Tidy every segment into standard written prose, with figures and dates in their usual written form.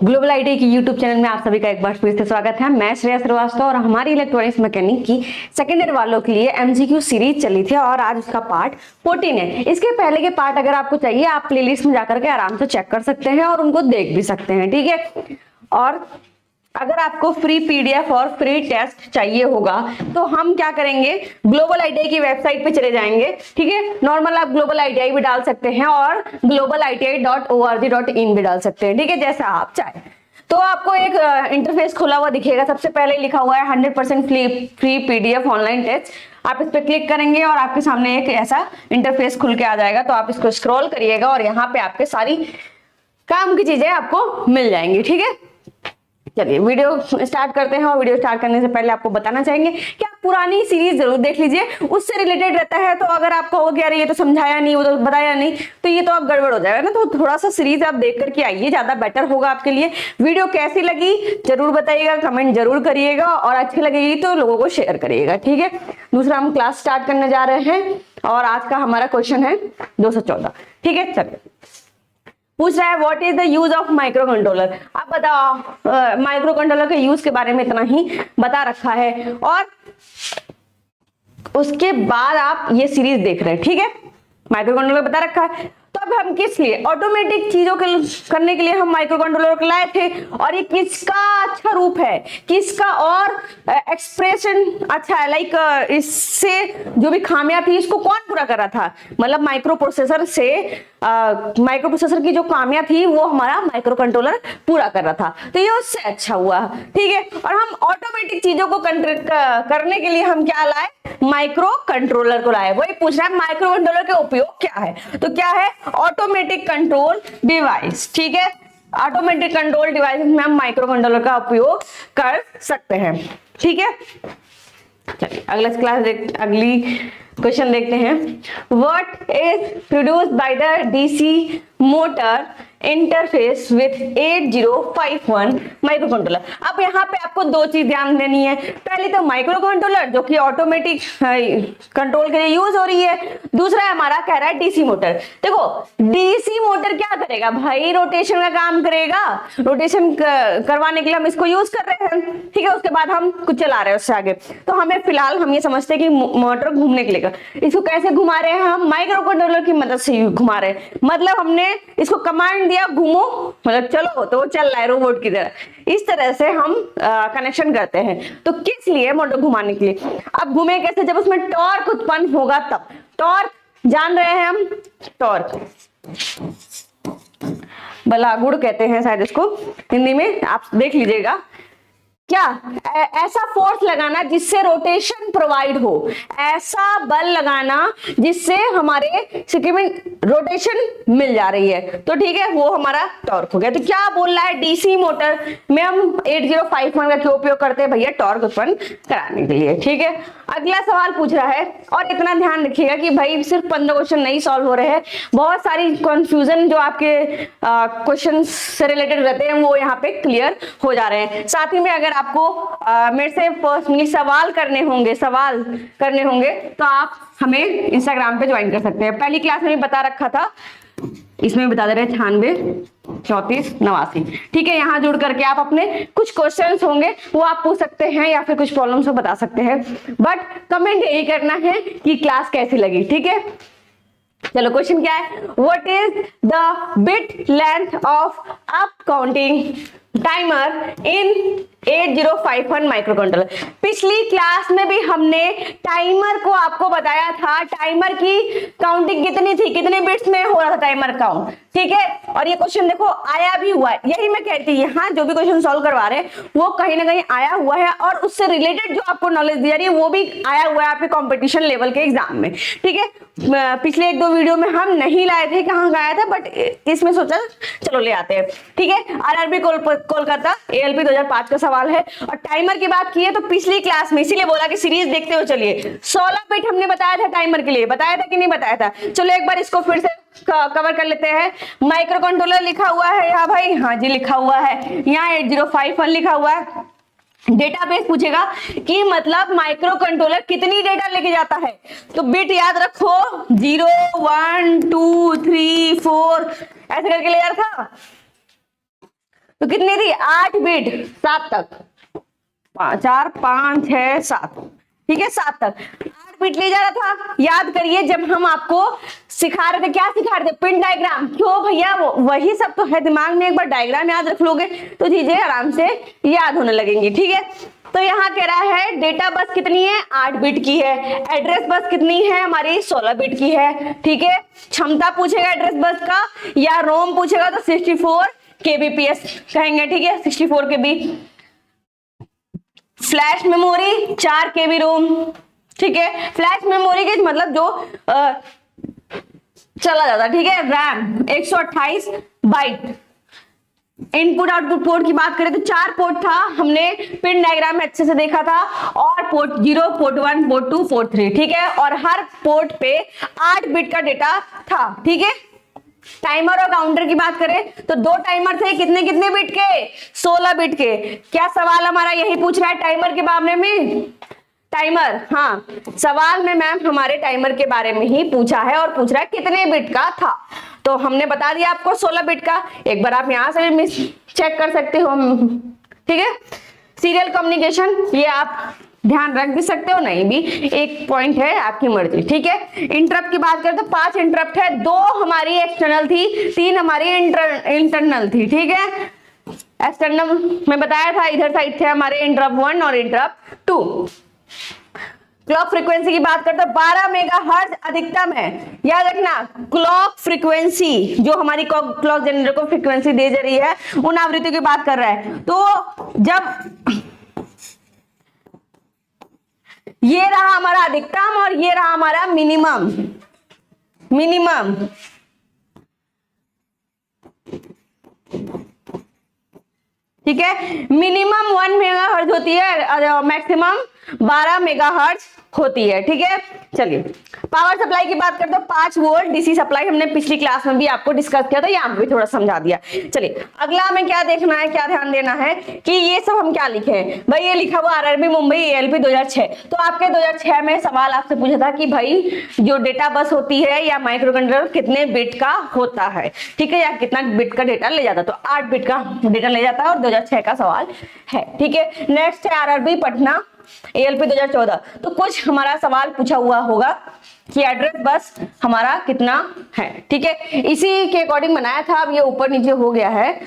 Global IT की YouTube channel में आप सभी का एक बार फिर से स्वागत है। मैं श्रेया श्रीवास्तव और हमारी इलेक्ट्रॉनिक्स मैकेनिक की सेकेंड ईयर वालों के लिए एमसीक्यू सीरीज चली थी और आज उसका पार्ट 14 है। इसके पहले के पार्ट अगर आपको चाहिए आप प्लेलिस्ट में जाकर के आराम से चेक कर सकते हैं और उनको देख भी सकते हैं, ठीक है। और अगर आपको फ्री पीडीएफ और फ्री टेस्ट चाहिए होगा तो हम क्या करेंगे, ग्लोबल आईटीआई की वेबसाइट पे चले जाएंगे, ठीक है। नॉर्मल आप ग्लोबल आईटीआई भी डाल सकते हैं और globaliti.org.in भी डाल सकते हैं, ठीक है, जैसा आप चाहें। तो आपको एक इंटरफेस खुला हुआ दिखेगा, सबसे पहले लिखा हुआ है 100% फ्री पीडीएफ ऑनलाइन टेस्ट। आप इस पे क्लिक करेंगे और आपके सामने एक ऐसा इंटरफेस खुल के आ जाएगा। तो आप इसको स्क्रॉल करिएगा और यहाँ पे आपके सारी काम की चीजें आपको मिल जाएंगी, ठीक है। चलिए वीडियो स्टार्ट करते हैं और वीडियो स्टार्ट करने से पहले आपको बताना चाहेंगे कि आप पुरानी सीरीज जरूर देख लीजिए, उससे रिलेटेड रहता है। तो अगर आप कहोगे यार ये तो समझाया नहीं, वो तो बताया नहीं, तो ये तो आप गड़बड़ हो जाएगा ना। तो थोड़ा सा सीरीज आप देख करके आइए, ज्यादा बेटर होगा आपके लिए। वीडियो कैसी लगी जरूर बताइएगा, कमेंट जरूर करिएगा और अच्छी लगेगी तो लोगों को शेयर करिएगा, ठीक है। दूसरा हम क्लास स्टार्ट करने जा रहे हैं और आज का हमारा क्वेश्चन है 214, ठीक है। चलिए पूछ रहा है what is the use of micro controller. आप बताओ, माइक्रो कंट्रोलर के यूज के बारे में इतना ही बता रखा है और उसके बाद आप ये सीरीज देख रहे हैं, ठीक है। माइक्रो कंट्रोलर बता रखा है तो अब हम किस लिए ऑटोमेटिक चीजों के करने के लिए हम माइक्रो कंट्रोलर को लाए थे। और ये किसका अच्छा रूप है, किसका और एक्सप्रेशन अच्छा है, लाइक इससे जो भी खामियां थी इसको कौन पूरा कर रहा था। मतलब माइक्रो प्रोसेसर से माइक्रो प्रोसेसर की जो खामियां थी वो हमारा माइक्रो कंट्रोलर पूरा कर रहा था, तो ये उससे अच्छा हुआ, ठीक है। और हम ऑटोमेटिक चीजों को करने के लिए हम क्या लाए, माइक्रो कंट्रोलर को लाए। वही पूछ रहा है माइक्रो कंट्रोलर के उपयोग क्या है, तो क्या है, ऑटोमेटिक कंट्रोल डिवाइस, ठीक है। ऑटोमेटिक कंट्रोल डिवाइस में हम माइक्रो कंट्रोलर का उपयोग कर सकते हैं, ठीक है। चलिए अगली क्वेश्चन देखते हैं। What is produced by the DC motor interface with 8051 micro controller. अब यहाँ पे आपको दो चीज ध्यान देनी है। पहले तो माइक्रो कंट्रोलर जो कि ऑटोमेटिक कंट्रोल के लिए यूज हो रही है, दूसरा है हमारा कह रहा है डीसी मोटर। देखो डीसी मोटर क्या करेगा भाई, रोटेशन का काम करेगा, रोटेशन करवाने के लिए हम इसको यूज कर रहे हैं, ठीक है। उसके बाद हम कुछ चला रहे हैं उससे आगे। तो हमें फिलहाल हम ये समझते हैं कि मोटर घूमने के लिए, इसको कैसे घुमा रहे हैं हम, माइक्रो कंट्रोलर की मदद से घुमा रहे हैं। मतलब हमने इसको कमांड दिया घूमो, मतलब चलो, तो वो चल रहा है रोबोट की तरह। इस तरह से हम कनेक्शन करते हैं। तो किस लिए, मोटर घुमाने के लिए। अब घूमे कैसे, जब उसमें टॉर्क उत्पन्न होगा तब। टॉर्क जान रहे हैं हम, टॉर्क बलागुड़ कहते हैं शायद इसको हिंदी में, आप देख लीजिएगा। क्या ऐसा फोर्स लगाना जिससे रोटेशन प्रोवाइड हो, ऐसा बल लगाना जिससे हमारे सिक्के में रोटेशन मिल जा रही है, तो ठीक है, वो हमारा टॉर्क हो गया। तो क्या बोल रहा है, डीसी मोटर में हम 8051 का क्यों उपयोग करते हैं भैया, टॉर्क उत्पन्न कराने के लिए, ठीक है। अगला सवाल पूछ रहा है, और इतना ध्यान रखिएगा कि भाई सिर्फ 15 क्वेश्चन नहीं सॉल्व हो रहे हैं, बहुत सारी कंफ्यूजन जो आपके क्वेश्चन से रिलेटेड रहते हैं वो यहाँ पे क्लियर हो जा रहे हैं। साथ ही में अगर आपको मेरे से पर्सनली सवाल करने होंगे तो आप हमें इंस्टाग्राम पे ज्वाइन कर सकते हैं। पहली क्लास में भी बता रखा था, इसमें बता दे रहे 96 34 89, ठीक है। यहाँ जुड़ करके आप अपने कुछ क्वेश्चंस होंगे वो आप पूछ सकते हैं या फिर कुछ प्रॉब्लम्स को बता सकते हैं, बट कमेंट यही करना है कि क्लास कैसी लगी, ठीक है। चलो क्वेश्चन क्या है, what is the bit length of up counting timer in 8051 micro controller. पिछली क्लास में भी हमने टाइमर को आपको बताया था, टाइमर की काउंटिंग कितनी थी, कितने बिट्स में हो रहा था टाइमर काउंट, ठीक है। और ये क्वेश्चन देखो आया भी हुआ है, यही मैं कहती हूँ, यहाँ जो भी क्वेश्चन सॉल्व करवा रहे हैं वो कहीं ना कहीं आया हुआ है और उससे रिलेटेड जो आपको नॉलेज दी जा रही है वो भी आया हुआ है आपके कॉम्पिटिशन लेवल के एग्जाम में, ठीक है। पिछले एक दो वीडियो में हम नहीं लाए थे, कहाँ आया था, बट इसमें सोचा चलो ले आते हैं, ठीक है। आरआरबी कोलकाता एएलपी 2005 का सवाल है। और टाइमर की बात की है तो पिछली क्लास में इसीलिए बोला कि सीरीज देखते हो, चलिए 16 बिट हमने बताया था टाइमर के लिए, बताया था कि नहीं बताया था। चलो एक बार इसको फिर से कवर कर लेते हैं। माइक्रो कंट्रोलर लिखा हुआ है यहाँ भाई, हाँ जी लिखा हुआ है, यहाँ 8051 लिखा हुआ है। डेटाबेस पूछेगा कि मतलब माइक्रो कंट्रोलर कितनी डेटा लेके जाता है, तो बिट याद रखो 0 1 2 3 4 ऐसे करके ले जाता था। तो कितनी थी 8 बिट 7 तक, 4 5 6 7, ठीक है 7 तक 8 बिट ले जा रहा था। याद करिए जब हम आपको सिखा रहे थे, क्या सिखा रहे थे, पिन डायग्राम। क्यों भैया, वही सब तो है दिमाग में, एक बार डायग्राम याद रख लोगे तो चीजें आराम से याद होने लगेंगी, ठीक है। तो यहाँ कह रहा है डेटा बस कितनी है 8 बिट की है, एड्रेस बस कितनी है हमारी 16 बिट की है, ठीक है। क्षमता पूछेगा एड्रेस बस का या रोम पूछेगा तो 64 kbps कहेंगे, ठीक है 64 KB। फ्लैश मेमोरी 4 KB रोम, ठीक है। फ्लैश मेमोरी के मतलब जो चला जाता, ठीक है। RAM 128 byte. Input output port की बात करें तो 4 पोर्ट था, हमने पिन डायग्राम में अच्छे से देखा था, और पोर्ट 0, पोर्ट 1, पोर्ट 2, पोर्ट 3, ठीक है। और हर पोर्ट पे 8 बिट का डेटा था, ठीक है। टाइमर और काउंटर की बात करें तो 2 टाइमर थे, कितने कितने बिट के 16 बिट के। क्या सवाल हमारा यही पूछ रहा है टाइमर के बारे में? टाइमर, हाँ सवाल में मैम हमारे टाइमर के बारे में ही पूछा है, और पूछ रहा है कितने बिट का था। तो हमने बता दिया आपको 16 बिट का। एक बार आप यहां से भी चेक कर सकते हो, ठीक है। सीरियल कम्युनिकेशन ये आप ध्यान रख भी सकते हो, नहीं भी, एक पॉइंट है आपकी मर्जी, ठीक है। इंटरप्ट की बात करें तो 5 इंटरप्ट है, 2 हमारी एक्सटर्नल थी, 3 हमारी इंटरनल थी, ठीक है। एक्सटर्नल में बताया था, इधर साइड थे हमारे इंटरप्ट 1 और इंटरप्ट 2। क्लॉक फ्रीक्वेंसी की बात करते हैं 12 मेगाहर्ट्ज अधिकतम है। याद रखना क्लॉक फ्रीक्वेंसी जो हमारी क्लॉक जनरेटर को फ्रीक्वेंसी दे जा रही है उन आवृत्तियों की बात कर रहा है। तो जब ये रहा हमारा अधिकतम और ये रहा हमारा मिनिमम, ठीक है। मिनिमम 1 मेगाहर्ट्ज होती है, मैक्सिमम 12 मेगाहर्ट्ज होती है, ठीक है। चलिए पावर सप्लाई की बात करते हैं, 5 वोल्ट डीसी सप्लाई हमने पिछली क्लास में भी आपको डिस्कस किया था, यहाँ पे भी थोड़ा समझा दिया। चलिए अगला हमें क्या देखना है, क्या ध्यान देना है कि ये सब हम क्या लिखे हैं। भाई ये लिखा हुआ आरआरबी मुंबई एएलपी 2006। तो आपके 2006 में सवाल आपसे पूछा था कि भाई जो डेटा बस होती है या माइक्रो कंट्रोलर कितने बिट का होता है, ठीक है, या कितना बिट का डेटा ले जाता है। तो 8 बिट का डेटा ले जाता है और 2006 का सवाल है, ठीक है। नेक्स्ट है आरआरबी पटना एएलपी 2014। तो कुछ हमारा सवाल पूछा हुआ होगा कि एड्रेस बस हमारा कितना है, ठीक है। इसी के अकॉर्डिंग बनाया था, अब ये ऊपर नीचे हो गया है,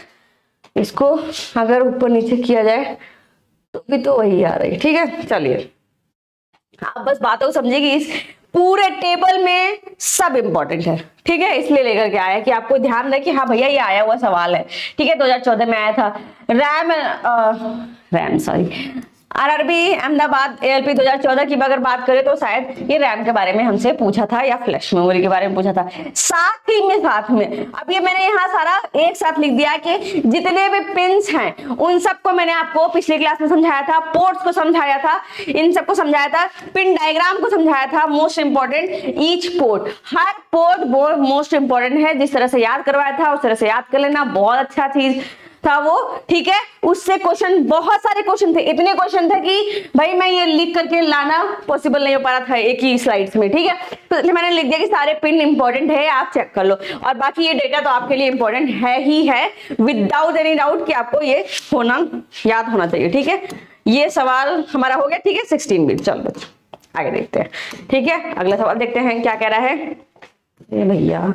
इसको अगर ऊपर नीचे किया जाए तो भी तो वही आ रही, ठीक है। चलिए आप बस बातों को समझिए कि इस पूरे टेबल में सब इंपॉर्टेंट है, ठीक है, इसलिए लेकर के आया कि आपको ध्यान रहे कि हाँ भैया ये आया हुआ सवाल है, ठीक है। 2014 में आया था। RAM sorry RRB Ahmedabad ALP 2014 की अगर बात करें तो शायद ये रैम के बारे में हमसे पूछा था या फ्लैश मेमोरी के बारे में पूछा था। साथ में अब ये मैंने यहाँ सारा एक साथ लिख दिया कि जितने भी पिंस हैं उन सबको मैंने आपको पिछली क्लास में समझाया था, पोर्ट्स को समझाया था, इन सबको समझाया था, पिन डायग्राम को समझाया था। मोस्ट इंपॉर्टेंट ईच पोर्ट, हर पोर्ट मोस्ट इंपॉर्टेंट है। जिस तरह से याद करवाया था उस तरह से याद कर लेना, बहुत अच्छा चीज था वो, ठीक है। उससे क्वेश्चन, बहुत सारे क्वेश्चन थे, इतने क्वेश्चन थे कि भाई मैं ये लिख करके लाना पॉसिबल नहीं हो पा रहा था एक ही स्लाइड्स में, ठीक है। तो मैंने लिख दिया कि सारे पिन इंपॉर्टेंट है, आप चेक कर लो, और बाकी ये डेटा तो आपके लिए इंपॉर्टेंट है ही है, विदाउट एनी डाउट कि आपको ये होना याद होना चाहिए, ठीक है। ये सवाल हमारा हो गया, ठीक है। 16 बिट। चलो बच्चों आगे देखते हैं, ठीक है। अगला सवाल देखते हैं क्या कह रहा है भैया।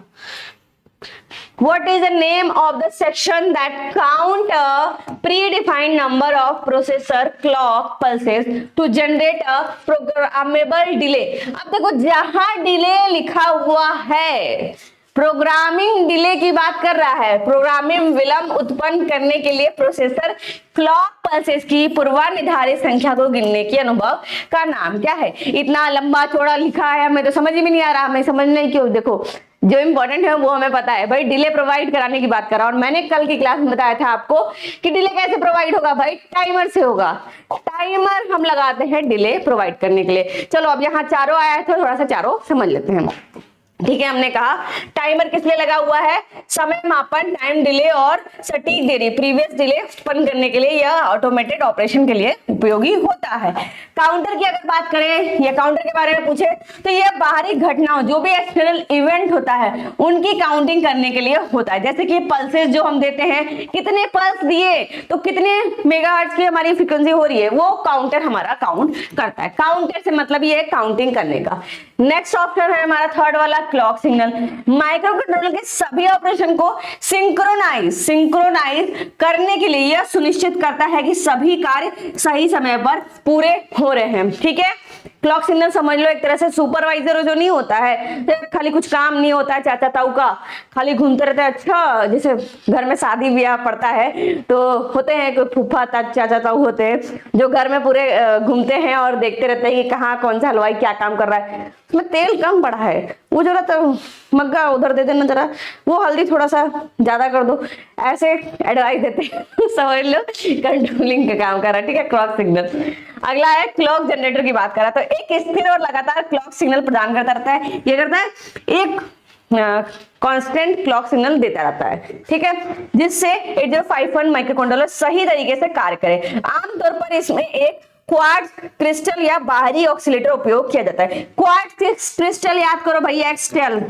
What is the name of the section that count a predefined number of processor clock pulses to generate a programmable delay? अब देखो जहां डिले लिखा हुआ है, प्रोग्रामिंग डिले की बात कर रहा है, प्रोग्रामिंग विलंब उत्पन्न करने के लिए प्रोसेसर क्लॉक पल्सेस की पूर्वनिर्धारित संख्या को गिनने के अनुभव का नाम क्या है। इतना लंबा चौड़ा लिखा है, हमें तो समझ में नहीं आ रहा, हमें समझने क्यों, देखो जो इंपॉर्टेंट है वो हमें पता है भाई। डिले प्रोवाइड कराने की बात कर रहा हूं, और मैंने कल की क्लास में बताया था आपको कि डिले कैसे प्रोवाइड होगा भाई, टाइमर से होगा। टाइमर हम लगाते हैं डिले प्रोवाइड करने के लिए। चलो अब यहाँ चारों आया है तो थोड़ा सा चारों समझ लेते हैं। ठीक है, हमने कहा टाइमर किस लिए लगा हुआ है, समय मापन, टाइम डिले और सटीक देरी, प्रीवियस डिले उत्पन्न करने के लिए या ऑटोमेटेड ऑपरेशन के लिए उपयोगी होता है। काउंटर की अगर बात करें या काउंटर के बारे में पूछे तो यह बाहरी घटनाओं, जो भी एक्सटर्नल इवेंट होता है उनकी काउंटिंग करने के लिए होता है। जैसे कि पल्सेस जो हम देते हैं, कितने पल्स दिए तो कितने मेगाहर्ट्ज की हमारी फ्रीक्वेंसी हो रही है, वो काउंटर हमारा काउंट करता है। काउंटर से मतलब ये है काउंटिंग करने का। नेक्स्ट ऑप्शन है हमारा थर्ड वाला, क्लॉक सिग्नल। माइक्रो कंट्रोलर के सभी ऑपरेशन को सिंक्रोनाइज करने के लिए यह सुनिश्चित करता है कि सभी कार्य सही समय पर पूरे हो रहे हैं। ठीक है, क्लॉक सिग्नल समझ लो एक तरह से सुपरवाइजर जो नहीं होता है, खाली कुछ काम नहीं होता है चाचा ताऊ का, खाली घूमते रहते हैं। अच्छा, जैसे घर में शादी ब्याह पड़ता है तो होते हैं कोई फूफा चाचा ताऊ होते हैं जो घर में पूरे घूमते हैं और देखते रहते हैं कि कहाँ कौन सा हलवाई क्या काम कर रहा है, उसमें तेल कम पड़ा है, वो जरा तो मग्गा उधर दे देना, जरा वो हल्दी थोड़ा सा ज्यादा कर दो, ऐसे एडवाइस देते हैं समझ लो कंट्रोलिंग का काम कर रहा है। ठीक है, क्लॉक सिग्नल। अगला है क्लॉक जनरेटर की बात करा तो एक स्थिर और लगातार क्लॉक सिग्नल प्रदान करता रहता है। ये करता है एक कांस्टेंट क्लॉक सिग्नल देता रहता है। ठीक है, जिससे 8051 माइक्रोकंट्रोलर सही तरीके से कार्य करे। आमतौर पर इसमें एक क्वार्ट्ज क्रिस्टल या बाहरी ऑक्सीलेटर उपयोग किया जाता है। क्वार्ट्ज क्रिस्टल याद करो भाई, एक्सटेल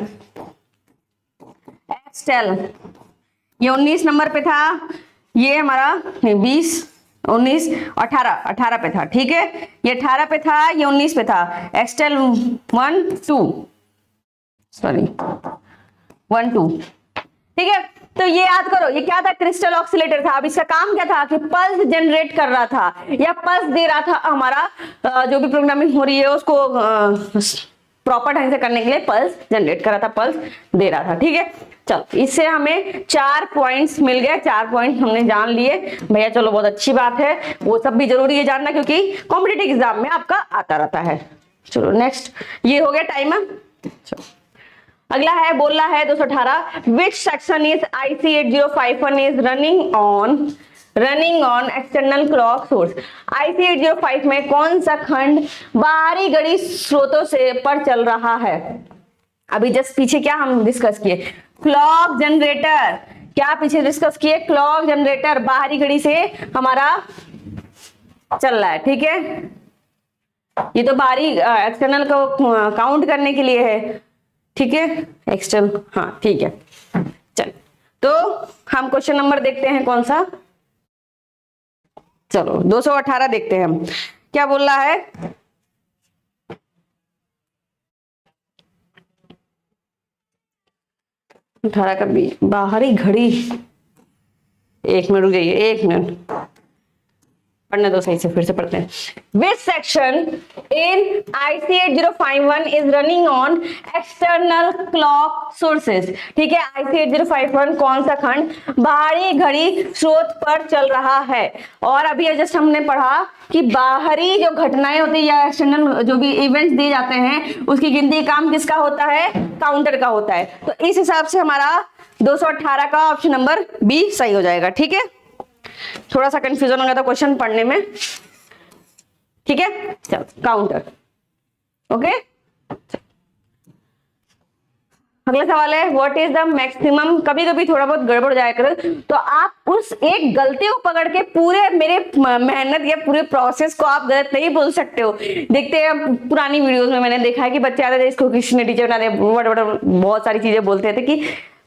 ये 19 नंबर पे था, ये हमारा 20 19 18 पे था। ठीक है, ये 18 पे था, ये 19 पे था। एक्सटेल 1 2। ठीक है, तो ये याद करो, ये क्या था, क्रिस्टल ऑक्सीलेटर था। अब इसका काम क्या था कि पल्स जनरेट कर रहा था या पल्स दे रहा था, हमारा जो भी प्रोग्रामिंग हो रही है उसको प्रॉपर ढंग से करने के लिए पल्स जनरेट कर रहा था, पल्स दे रहा था। ठीक है, चलो इससे हमें 4 पॉइंट्स मिल गए, 4 पॉइंट हमने जान लिए भैया। चलो बहुत अच्छी बात है, वो सब भी जरूरी है जानना क्योंकि कॉम्पिटिटिव एग्जाम में आपका आता रहता है। चलो नेक्स्ट, ये हो गया टाइमर। अगला है, बोल रहा है 218 which section is IC 8051 is running on external clock source. IC 805 में कौन सा खंड बाहरी घड़ी स्रोतों से पर चल रहा है। अभी जस्ट पीछे क्या हम डिस्कस किए, क्लॉक जनरेटर। क्या पीछे डिस्कस किए, क्लॉक जनरेटर बाहरी घड़ी से हमारा चल रहा है। ठीक है, ये तो बाहरी एक्सटर्नल को काउंट करने के लिए है। ठीक है, एक्सटर्नल, हाँ ठीक है। चल, तो हम क्वेश्चन नंबर देखते हैं कौन सा, चलो 218 देखते हैं हम क्या बोल रहा है। अठारह का भी बाहरी घड़ी, एक मिनट रुक जाइए, एक मिनट पढ़ने दो सही से, फिर से पढ़ते हैं। Which section in IC 8051 is running on external clock sources. ठीक है, IC 8051 कौन सा खंड बाहरी घड़ी स्रोत पर चल रहा है। और अभी जस्ट हमने पढ़ा कि बाहरी जो घटनाएं होती है या एक्सटर्नल जो भी इवेंट्स दिए जाते हैं उसकी गिनती काम किसका होता है, काउंटर का होता है। तो इस हिसाब से हमारा 218 का ऑप्शन नंबर बी सही हो जाएगा। ठीक है, थोड़ा सा कंफ्यूजन हो गया था क्वेश्चन पढ़ने में। ठीक है, चलो काउंटर। ओके, अगला सवाल है व्हाट इज द मैक्सिमम। कभी कभी थोड़ा बहुत गड़बड़ जाया करे तो आप उस एक गलती को पकड़ के पूरे मेरे मेहनत या पूरे प्रोसेस को आप गलत नहीं बोल सकते हो। देखते हैं पुरानी वीडियोस में मैंने देखा है कि बच्चे आते थे, इसको किसी टीचर बना बहुत सारी चीजें बोलते थे कि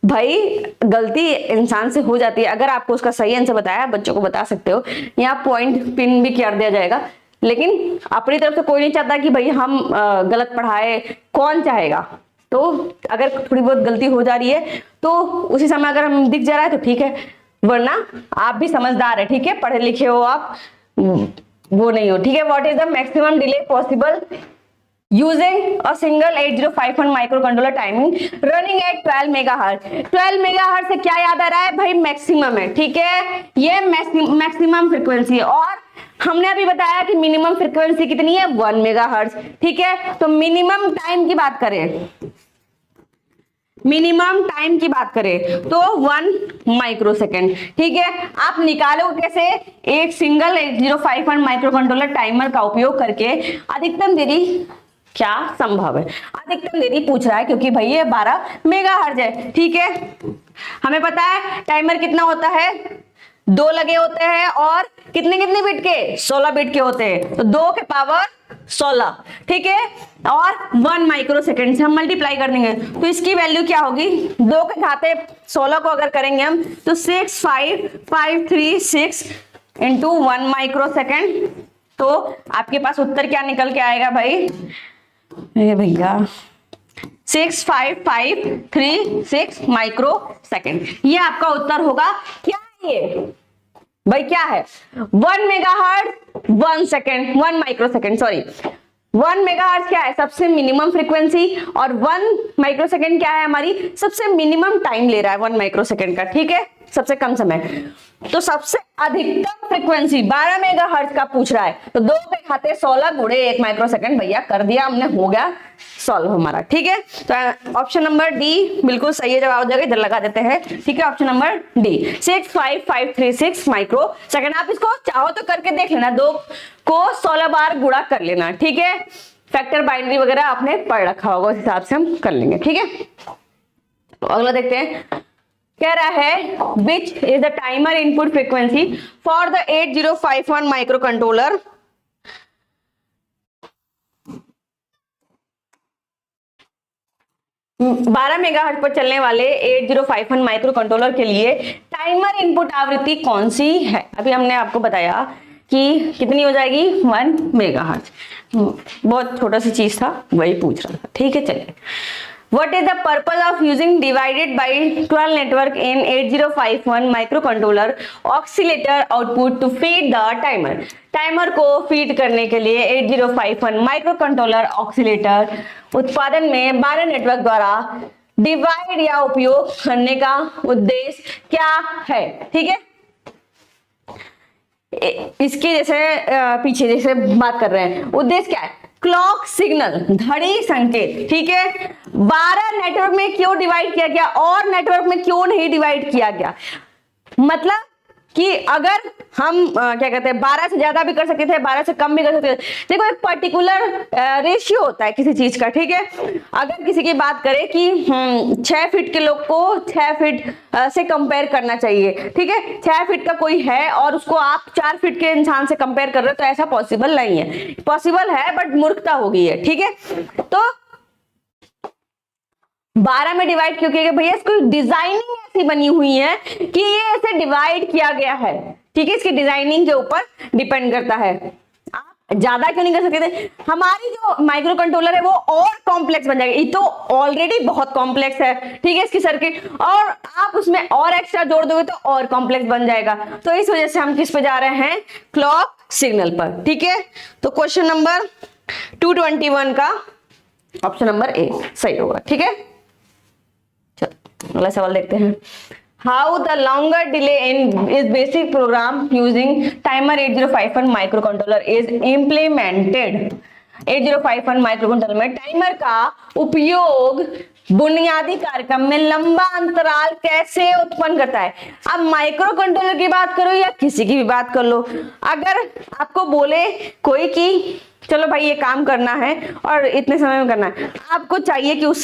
भाई गलती इंसान से हो जाती है। अगर आपको उसका सही आंसर बताया, बच्चों को बता सकते हो, यहाँ पॉइंट पिन भी कर दिया जाएगा। लेकिन अपनी तरफ से कोई नहीं चाहता कि भाई हम गलत पढ़ाए, कौन चाहेगा। तो अगर थोड़ी बहुत गलती हो जा रही है तो उसी समय अगर हम दिख जा रहा है तो ठीक है, वरना आप भी समझदार है। ठीक है, पढ़े लिखे हो आप, वो नहीं हो। ठीक है, what is the maximum delay possible using a single 8051 microcontroller timing running at 12 megahertz. 12 megahertz से क्या याद आ रहा है भाई, मैक्सिमम है। ठीक है, ये मैक्सिमम फ्रीक्वेंसी है और हमने अभी बताया कि मिनिमम फ्रीक्वेंसी कितनी है, 1 मेगाहर्ट्ज। ठीक है, तो मिनिमम टाइम की बात करें, मिनिमम टाइम की बात करें तो 1 माइक्रोसेकंड। ठीक है, आप निकालो कैसे, एक सिंगल 8051 माइक्रोकंट्रोलर टाइमर का उपयोग करके अधिकतम देरी क्या संभव है? अधिकतम देरी पूछ रहा है क्योंकि भाई ये 12 मेगाहर्ट्ज है, ठीक है। हमें पता है टाइमर कितना होता है, 2 लगे होते हैं और कितने कितने बिट के, 16 बिट के होते हैं, तो 2 के पावर 16, ठीक है। और 1 माइक्रो सेकेंड से हम मल्टीप्लाई कर देंगे, तो इसकी वैल्यू क्या होगी, 2 के घाते 16 को अगर करेंगे हम तो 65536 इंटू 1 माइक्रो सेकेंड, तो आपके पास उत्तर क्या निकल के आएगा भाई, भैया 65536 माइक्रो सेकेंड, ये आपका उत्तर होगा। क्या है ये भाई, क्या है, 1 megahertz 1 second, 1 micro second, sorry 1 megahertz क्या है, सबसे मिनिमम फ्रीक्वेंसी, और 1 माइक्रो सेकेंड क्या है, हमारी सबसे मिनिमम टाइम ले रहा है 1 माइक्रो सेकेंड का, ठीक है, सबसे कम समय। तो सबसे अधिकतम फ्रीक्वेंसी 12 मेगाहर्ट्ज का पूछ रहा है, तो 2 के खाते 16 गुणे 1 माइक्रो सेकेंड, भैया कर दिया हमने, हो गया सॉल्व हमारा, ठीक है। तो ऑप्शन नंबर डी बिल्कुल सही है, जवाब हो जाएगा, इधर लगा देते हैं, ठीक है। Option number D 65536 micro second. आप इसको चाहो तो करके देख लेना, 2 को 16 बार गुणा कर लेना, ठीक है। फैक्टर बाइनरी वगैरह आपने पढ़ रखा होगा, उस हिसाब से हम कर लेंगे, ठीक है। तो अगला देखते हैं, कह रहा है which is the timer input frequency for the 8051 micro controller. बारह मेगाहर्ट्ज पर चलने वाले 8051 माइक्रो कंट्रोलर के लिए टाइमर इनपुट आवृत्ति कौन सी है? अभी हमने आपको बताया कि कितनी हो जाएगी, 1 मेगाहर्ट्ज, बहुत छोटा सी चीज था, वही पूछ रहा था, ठीक है। चलिए, What is the purpose of using divided by 12 network in 8051 microcontroller oscillator output to feed the timer? Timer को फीड करने के लिए 8051 माइक्रोकंट्रोलर ऑक्सीलेटर उत्पादन में 12 नेटवर्क द्वारा डिवाइड या उपयोग करने का उद्देश्य क्या है, ठीक है। इसके जैसे पीछे जैसे बात कर रहे हैं, उद्देश्य क्या है, क्लॉक सिग्नल, घड़ी संकेत, ठीक है। 12 नेटवर्क में क्यों डिवाइड किया गया और नेटवर्क में क्यों नहीं डिवाइड किया गया, मतलब कि अगर हम क्या कहते हैं 12 से ज्यादा भी कर सकते थे, 12 से कम भी कर सकते थे। देखो एक पर्टिकुलर रेशियो होता है किसी चीज का, ठीक है। अगर किसी की बात करें कि 6 फीट के लोग को 6 फीट से कंपेयर करना चाहिए, ठीक है। 6 फीट का कोई है और उसको आप 4 फीट के इंसान से कंपेयर कर रहे हो, तो ऐसा पॉसिबल नहीं है, पॉसिबल है बट मूर्खता हो गई है, ठीक है। तो 12 में डिवाइड क्यों किया गया भैया, इसको डिजाइनिंग ऐसी बनी हुई है कि ये ऐसे डिवाइड किया गया है, ठीक है। इसकी डिजाइनिंग के ऊपर डिपेंड करता है, आप ज्यादा क्यों नहीं कर सकते थे। हमारी जो माइक्रो कंट्रोलर है वो और कॉम्प्लेक्स बन जाएगी, ये तो ऑलरेडी बहुत कॉम्प्लेक्स है, ठीक है इसकी सर्किट, और आप उसमें और एक्स्ट्रा जोड़ दोगे तो और कॉम्प्लेक्स बन जाएगा। तो इस वजह से हम किस पे जा रहे हैं, क्लॉक सिग्नल पर, ठीक है। तो क्वेश्चन नंबर 221 का ऑप्शन नंबर ए सही होगा, ठीक है। अगला सवाल देखते हैं, how the longer delay in is basic programme using timer 8051 microcontroller is implemented. 8051 microcontroller में टाइमर का उपयोग बुनियादी कार्यक्रम में लंबा अंतराल कैसे उत्पन्न करता है। अब माइक्रो कंट्रोलर की बात करो या किसी की भी बात कर लो, अगर आपको बोले कोई कि चलो भाई ये काम करना है और इतने समय में करना है, आपको चाहिए कि उस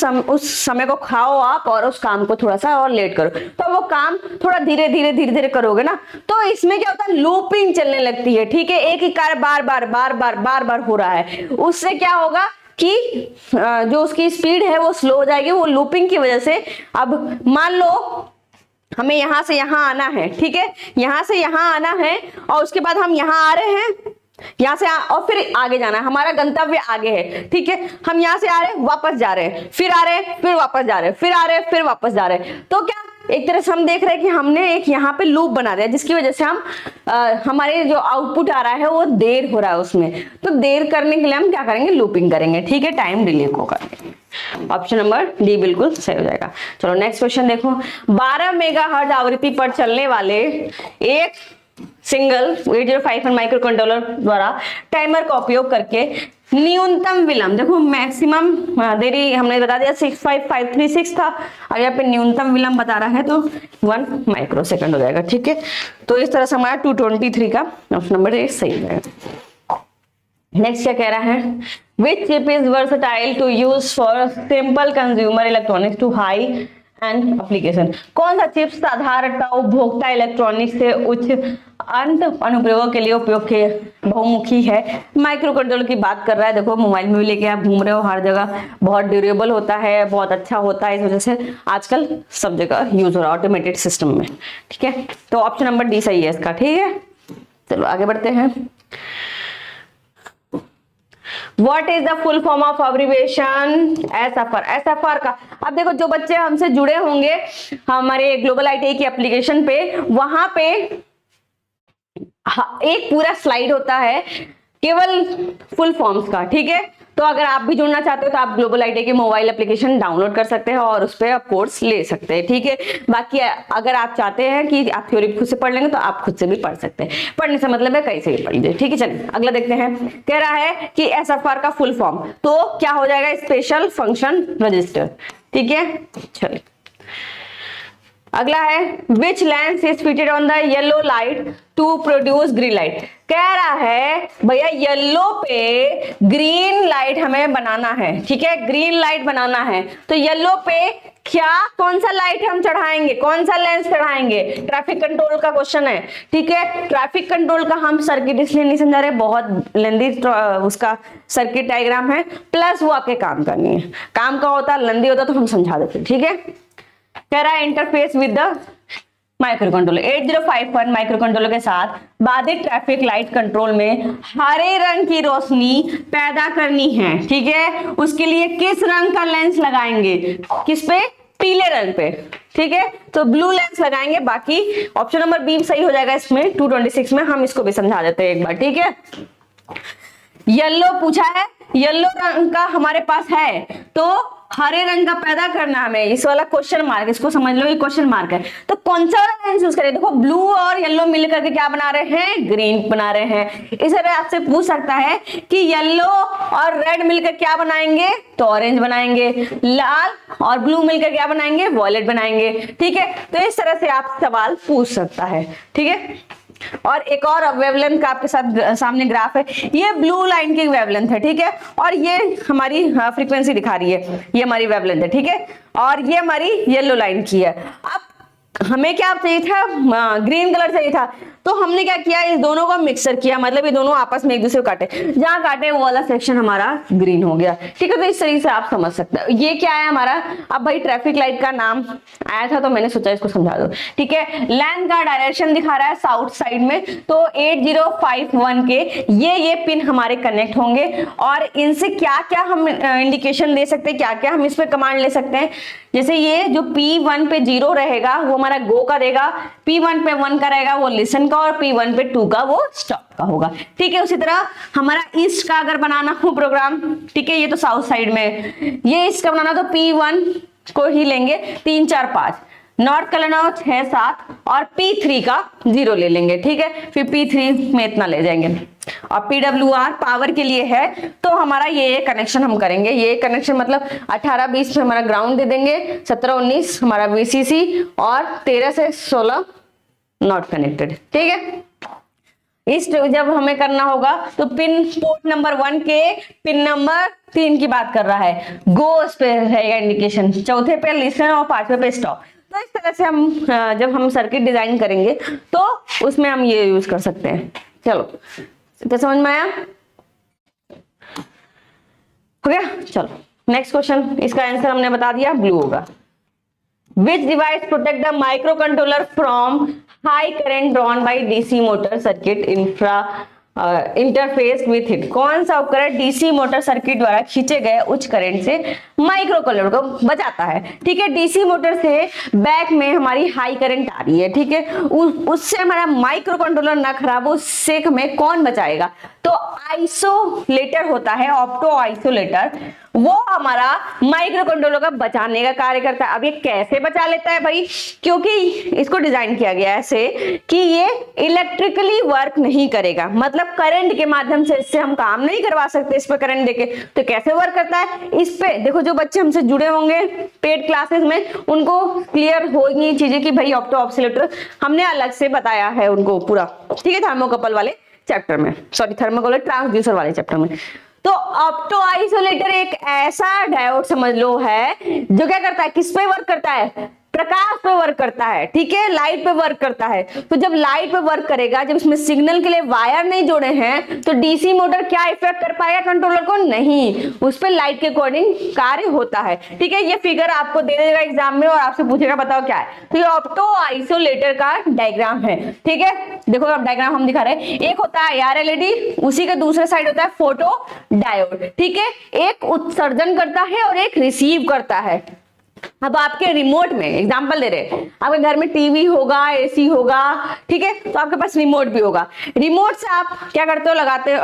समय को खाओ आप और उस काम को थोड़ा सा और लेट करो, तो वो काम थोड़ा धीरे धीरे करोगे ना, तो इसमें क्या होता है, लूपिंग चलने लगती है, ठीक है। एक ही कार्य बार बार हो रहा है, उससे क्या होगा कि जो उसकी स्पीड है वो स्लो हो जाएगी, वो लूपिंग की वजह से। अब मान लो हमें यहां से यहां आना है, ठीक है, यहां से यहां आना है और उसके बाद हम यहां आ रहे हैं, यहां से और फिर आगे जाना है, हमारा गंतव्य आगे है, ठीक है। हम यहां से आ रहे हैं, वापस जा रहे हैं, फिर आ रहे हैं, फिर वापस जा रहे हैं, फिर आ रहे हैं, फिर वापस जा रहे हैं, तो क्या एक तरह से हम देख रहे हैं कि हमने एक यहाँ पे लूप बना दिया, जिसकी वजह से हम हमारे जो आउटपुट आ रहा है वो देर हो रहा है उसमें, तो देर करने के लिए हम क्या करेंगे, लूपिंग करेंगे, ठीक है, टाइम डिले को करेंगे। ऑप्शन नंबर डी बिल्कुल सही हो जाएगा। चलो नेक्स्ट क्वेश्चन देखो, 12 मेगाहर्ट्ज आवृत्ति पर चलने वाले एक सिंगल 8051 माइक्रो कंट्रोलर द्वारा टाइमर का उपयोग करके न्यूनतम विलंब, देखो मैक्सिमम देरी हमने बता दिया 65536 था, और यहाँ पे न्यूनतम विलंब बता रहा है तो 1 माइक्रो सेकंड हो जाएगा, ठीक है। तो इस तरह से हमारा 223 का ऑप्शन नंबर ए सही हो जाएगा। नेक्स्ट क्या कह रहा है, Which chip is versatile to use for simple consumer electronics to high and application? कौन सा चिप साधारणतः उपभोक्ता इलेक्ट्रॉनिक्स से उच्च अंत अनुप्रयोगों के लिए उपयोग के बहुमुखी है? माइक्रो कंट्रोलर की बात कर रहा है। देखो मोबाइल में भी लेके आप घूम रहे हो, हर जगह बहुत ड्यूरेबल होता है, बहुत अच्छा होता है, इस वजह से आजकल सब जगह यूज हो रहा है ऑटोमेटेड सिस्टम में। ठीक है, तो ऑप्शन नंबर डी सही है इसका। ठीक है, चलो आगे बढ़ते हैं। What is the full form of abbreviation SFR? SFR का अब देखो, जो बच्चे हमसे जुड़े होंगे हमारे ग्लोबल आईटीआई की एप्लीकेशन पे, वहां पे एक पूरा स्लाइड होता है केवल फुल फॉर्म्स का। ठीक है, तो अगर आप भी जुड़ना चाहते हो तो आप ग्लोबल आईटीआई की मोबाइल एप्लीकेशन डाउनलोड कर सकते हैं और उस पर आप कोर्स ले सकते हैं। ठीक है, बाकी अगर आप चाहते हैं कि आप थ्योरी खुद से पढ़ लेंगे तो आप खुद से भी पढ़ सकते हैं। पढ़ने से मतलब है कहीं से भी पढ़ लीजिए। ठीक है, चलिए अगला देखते हैं। कह रहा है कि एसएफआर का फुल फॉर्म तो क्या हो जाएगा? Special function register. ठीक है, चलिए अगला है which lens is fitted on the yellow light to produce green light? कह रहा है भैया येलो पे ग्रीन लाइट हमें बनाना है। ठीक है, ग्रीन लाइट बनाना है तो येलो पे क्या कौन सा लाइट हम चढ़ाएंगे, कौन सा लेंस चढ़ाएंगे? ट्रैफिक कंट्रोल का क्वेश्चन है। ठीक है, ट्रैफिक कंट्रोल का हम सर्किट इसलिए नहीं समझा रहे, बहुत लेंदी उसका सर्किट डायग्राम है, प्लस वो आपके काम का नहीं है। काम का होता, लेंदी होता तो हम समझा देते। ठीक है, कह रहा है interface with the micro controller. 8051 micro controller के साथ बाधित ट्रैफिक लाइट कंट्रोल में हरे रंग की रोशनी पैदा करनी है। ठीक है, उसके लिए किस रंग का लेंस लगाएंगे? किस पे? पीले रंग पे। ठीक है, तो ब्लू लेंस लगाएंगे। बाकी ऑप्शन नंबर बी सही हो जाएगा इसमें 226 में। हम इसको भी समझा देते हैं एक बार। ठीक है, येलो पूछा है, येलो रंग का हमारे पास है तो हरे रंग का पैदा करना हमें, इस वाला क्वेश्चन मार्क, इसको समझ लो ये क्वेश्चन मार्क है। तो कौन सा वाला लेंस यूज करें? देखो ब्लू और येलो मिल करके क्या बना रहे हैं? ग्रीन बना रहे हैं। इस तरह आपसे पूछ सकता है कि येलो और रेड मिलकर क्या बनाएंगे? तो ऑरेंज बनाएंगे। लाल और ब्लू मिलकर क्या बनाएंगे? वॉयलेट बनाएंगे। ठीक है, तो इस तरह से आप सवाल पूछ सकता है। ठीक है, और एक और वेवलेंथ का आपके साथ सामने ग्राफ है। ये ब्लू लाइन की वेवलेंथ है। ठीक है, और ये हमारी फ्रीक्वेंसी दिखा रही है, ये हमारी वेवलेंथ है। ठीक है, और ये हमारी येलो लाइन की है। अब हमें क्या चाहिए था? ग्रीन कलर चाहिए था, तो हमने क्या किया? इस दोनों को मिक्सर किया, मतलब ये दोनों आपस में एक दूसरे को काटे, जहां काटे वो वाला सेक्शन हमारा ग्रीन हो गया। ठीक है, तो इस तरीके से आप समझ सकते हो। ये क्या है हमारा? अब भाई ट्रैफिक लाइट का नाम आया था तो मैंने सोचा इसको समझा दो। ठीक है, लैंड का डायरेक्शन दिखा रहा है साउथ साइड में, तो 8051 के ये पिन हमारे कनेक्ट होंगे और इनसे क्या क्या हम इंडिकेशन दे सकते हैं, क्या क्या हम इस पे कमांड ले सकते हैं। जैसे ये जो P1 पे 0 रहेगा वो हमारा गो का देगा, P1 पे 1 का रहेगा वो लिसन का, और P1 पे 2 का वो स्टॉप का होगा। ठीक है, उसी तरह हमारा ईस्ट का अगर बनाना हो प्रोग्राम, ठीक है, ये तो साउथ साइड में, ये ईस्ट का बनाना तो P1 को ही लेंगे 3 4 5, नॉर्थ का लेना हो 6 7 और P3 का 0 ले लेंगे। ठीक है, फिर P3 में इतना ले जाएंगे। और PWR पावर के लिए है तो हमारा ये कनेक्शन हम करेंगे। ये कनेक्शन मतलब 18 20 पे हमारा ग्राउंड दे देंगे, 17 19 हमारा VCC और 13 से 16 नॉट कनेक्टेड। ठीक है, इस जब हमें करना होगा तो पिन पोर्ट नंबर 1 के पिन नंबर 3 की बात कर रहा है, गो उस पे रहेगा इंडिकेशन, चौथे पे लिसन और 5वें पे स्टॉप। तो इस तरह से हम जब हम सर्किट डिजाइन करेंगे तो उसमें हम ये यूज कर सकते हैं। चलो क्या समझ में आया? हो गया, चलो नेक्स्ट क्वेश्चन। इसका आंसर हमने बता दिया, ब्लू होगा। Which device protect the microcontroller from high current drawn by DC motor circuit interface with it? कौन सा उपकरण डीसी मोटर सर्किट द्वारा खींचे गए उच्च करंट से माइक्रो कंट्रोलर को बचाता है? ठीक है, डीसी मोटर से बैक में हमारी हाई करंट आ रही है। ठीक है, उससे हमारा माइक्रो कंट्रोलर ना खराब हो, उससे हमें कौन बचाएगा? तो आइसोलेटर होता है, ऑप्टो आइसोलेटर, वो हमारा माइक्रो कंट्रोलर का बचाने का कार्य करता है। अब ये कैसे बचा लेता है भाई? क्योंकि इसको डिजाइन किया गया है ऐसे कि ये इलेक्ट्रिकली वर्क नहीं करेगा, मतलब करंट के माध्यम से इससे हम काम नहीं करवा सकते इस पे करंट देके। तो कैसे वर्क करता है? इस पे देखो, जो बच्चे हमसे जुड़े होंगे पेड क्लासेस में उनको क्लियर होगी चीजें कि भाई ऑप्टो ऑसिलेटर हमने अलग से बताया है उनको पूरा। ठीक है, थर्मोकपल वाले चैप्टर में, सॉरी थर्मोकपल ट्रांसड्यूसर वाले चैप्टर में। तो ऑप्टो आइसोलेटर एक ऐसा डायोड समझ लो है जो क्या करता है, किस पे वर्क करता है, प्रकाश पे वर्क करता है, ठीक है, लाइट पे वर्क करता है। तो जब लाइट पे वर्क करेगा, जब इसमें सिग्नल के लिए वायर नहीं जोड़े हैं, तो डीसी मोटर क्या इफेक्ट कर पाएगा कंट्रोलर को, नहीं, उस पर लाइट के अकॉर्डिंग कार्य होता है, ठीक है। ये फिगर आपको दे देगा एग्जाम में और आपसे पूछेगा बताओ क्या है, तो ये ऑप्टो आइसोलेटर का डायग्राम है, ठीक है। देखो अब डायग्राम हम दिखा रहे हैं, एक होता है आर एलईडी, उसी के दूसरे साइड होता है फोटो डायोड, ठीक है। एक उत्सर्जन करता है और एक रिसीव करता है। अब आपके रिमोट में एग्जांपल दे रहे हैं, आपके घर में टीवी होगा, एसी होगा, ठीक है, तो आपके पास रिमोट भी होगा। रिमोट से आप क्या करते हो, लगाते